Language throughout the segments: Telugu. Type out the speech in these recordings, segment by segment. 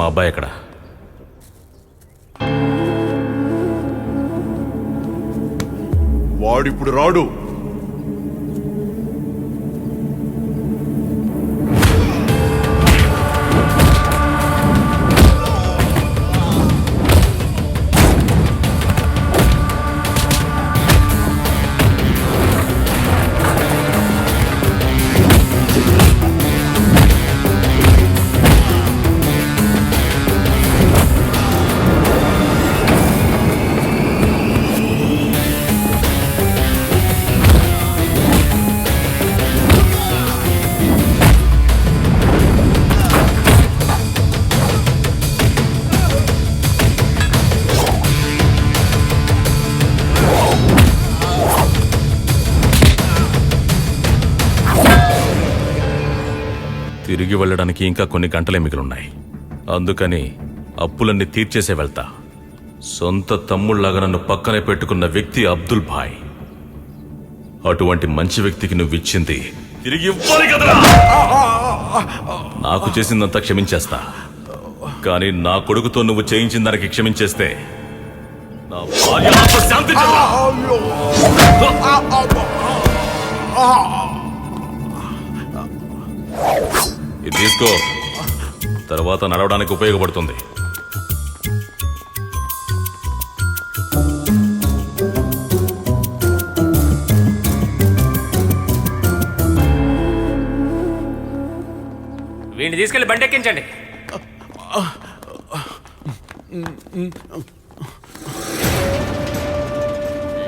మా అబ్బాయి ఎక్కడ? వాడిప్పుడు రాడు. తిరిగి వెళ్ళడానికి ఇంకా కొన్ని గంటలే మిగిలిన్నాయి. అందుకని అప్పులన్నీ తీర్చేసే వెళ్తా. సొంత తమ్ముళ్లాగా నన్ను పక్కనే పెట్టుకున్న వ్యక్తి అబ్దుల్ భాయ్. అటువంటి మంచి వ్యక్తికి నువ్వు ఇచ్చింది తిరిగి ఇవ్వాలి కదరా. నాకు చేసిందంతా క్షమించేస్తా, కానీ నా కొడుకుతో నువ్వు చేయించిన దానికి క్షమించేస్తే నా భార్య శాంతి. ఇది తీసుకో, తర్వాత నడవడానికి ఉపయోగపడుతుంది. వీడిని తీసుకెళ్లి బండి ఎక్కించండి.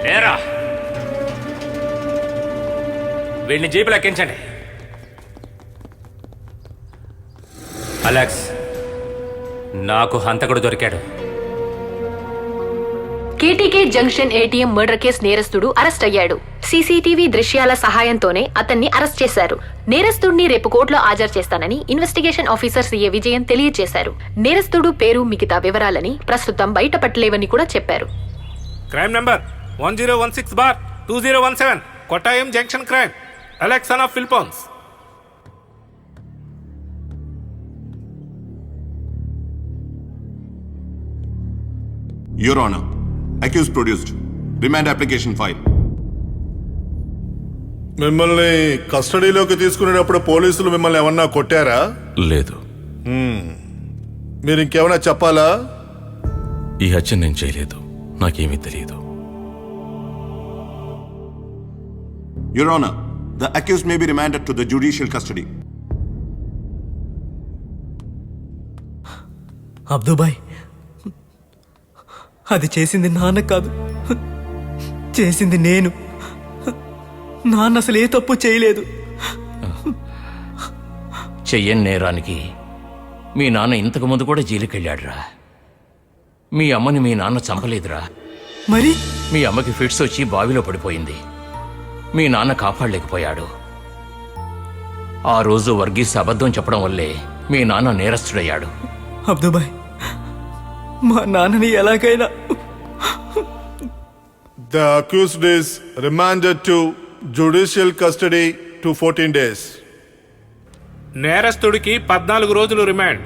లేరా, వీడిని జీపులో ఎక్కించండి. అలెక్స్, నాకు హంతకుడు దొరికాడు. KTK junction ATM murder case నేరస్తుడు అరెస్ట్ అయ్యాడు. సీసీటీవీ దృశ్యాల సహాయంతోనే అతన్ని అరెస్ట్ చేశారు. నేరస్తుడిని రేపు కోర్టులో హాజరు చేస్తానని ఇన్వెస్టిగేషన్ ఆఫీసర్ సీఏ విజయన్ తెలియజేశారు. నేరస్తుడు పేరు, మిగతా వివరాలని ప్రస్తుతం బయటపట్టలేవని కూడా చెప్పారు. Crime number 1016/2017 Kottayam junction crime. Alex son of ఫిల్పోన్స్. Your Honor, accused produced. Remand application file. మిమ్మల్ని కస్టడీలోకి తీసుకునేటప్పుడు పోలీసులు మిమ్మల్ని ఏమన్నా కొట్టారా? లేదు. మీరు ఇంకేమైనా చెప్పాలా? ఈ హత్య నేను చేయలేదు, నాకేమీ తెలియదు. Your Honor, the accused may be remanded to the judicial custody. అబ్దుబాయ్, అది చేసింది నాన్న కాదు, చేసింది నేను. నాన్న అసలు ఏ తప్పు చేయలేదు. చెయ్యని నేరానికి మీ నాన్న ఇంతకు ముందు కూడా జైలుకెళ్ళాడురా. మీ అమ్మని మీ నాన్న చంపలేదురా. మరి మీ అమ్మకి ఫిట్స్ వచ్చి బావిలో పడిపోయింది. మీ నాన్న కాపాడలేకపోయాడు. ఆ రోజు వర్గీస్ అబద్ధం చెప్పడం వల్లే మీ నాన్న నేరస్తుడయ్యాడు. అబ్దుబాయ్, మా నాన్నని ఎలాగైనా. The accused is remanded to judicial custody to 14 days. నేరస్తుడికి 14 రోజులు రిమాండ్.